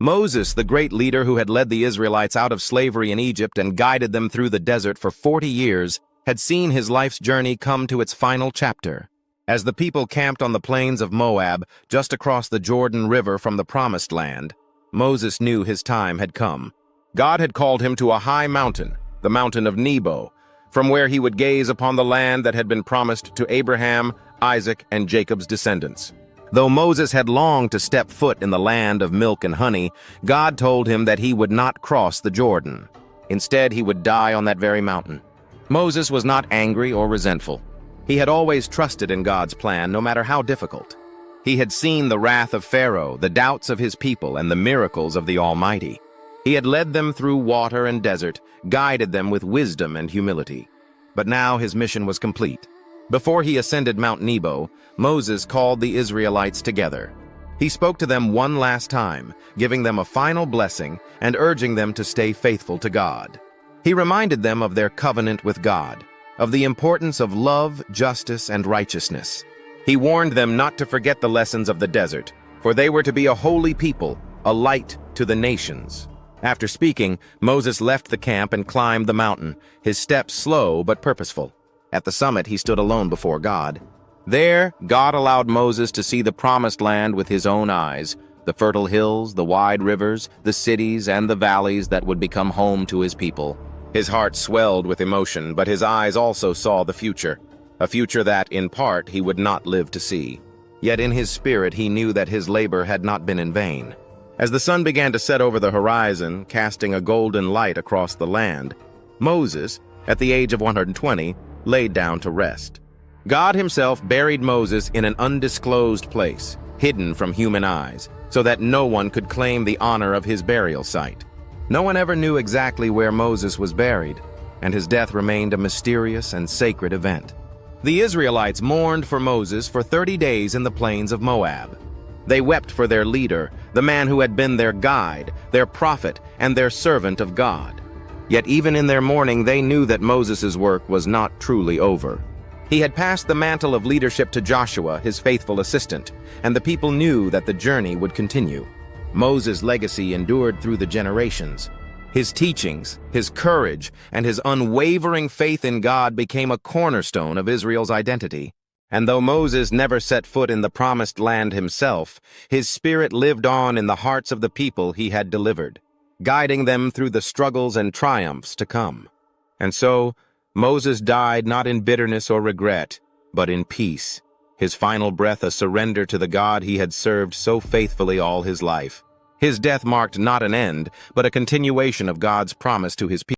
Moses, the great leader who had led the Israelites out of slavery in Egypt and guided them through the desert for 40 years, had seen his life's journey come to its final chapter. As the people camped on the plains of Moab, just across the Jordan River from the Promised Land, Moses knew his time had come. God had called him to a high mountain, the mountain of Nebo, from where he would gaze upon the land that had been promised to Abraham, Isaac, and Jacob's descendants. Though Moses had longed to step foot in the land of milk and honey, God told him that he would not cross the Jordan. Instead, he would die on that very mountain. Moses was not angry or resentful. He had always trusted in God's plan, no matter how difficult. He had seen the wrath of Pharaoh, the doubts of his people, and the miracles of the Almighty. He had led them through water and desert, guided them with wisdom and humility. But now his mission was complete. Before he ascended Mount Nebo, Moses called the Israelites together. He spoke to them one last time, giving them a final blessing and urging them to stay faithful to God. He reminded them of their covenant with God, of the importance of love, justice, and righteousness. He warned them not to forget the lessons of the desert, for they were to be a holy people, a light to the nations. After speaking, Moses left the camp and climbed the mountain, his steps slow but purposeful. At the summit, he stood alone before God. There, God allowed Moses to see the promised land with his own eyes, the fertile hills, the wide rivers, the cities, and the valleys that would become home to his people. His heart swelled with emotion, but his eyes also saw the future, a future that, in part, he would not live to see. Yet in his spirit he knew that his labor had not been in vain. As the sun began to set over the horizon, casting a golden light across the land, Moses, at the age of 120, laid down to rest. God himself buried Moses in an undisclosed place, hidden from human eyes, so that no one could claim the honor of his burial site. No one ever knew exactly where Moses was buried, and his death remained a mysterious and sacred event. The Israelites mourned for Moses for 30 days in the plains of Moab. They wept for their leader, the man who had been their guide, their prophet, and their servant of God. Yet even in their mourning, they knew that Moses' work was not truly over. He had passed the mantle of leadership to Joshua, his faithful assistant, and the people knew that the journey would continue. Moses' legacy endured through the generations. His teachings, his courage, and his unwavering faith in God became a cornerstone of Israel's identity. And though Moses never set foot in the promised land himself, his spirit lived on in the hearts of the people he had delivered, guiding them through the struggles and triumphs to come. And so, Moses died not in bitterness or regret, but in peace, his final breath a surrender to the God he had served so faithfully all his life. His death marked not an end, but a continuation of God's promise to his people.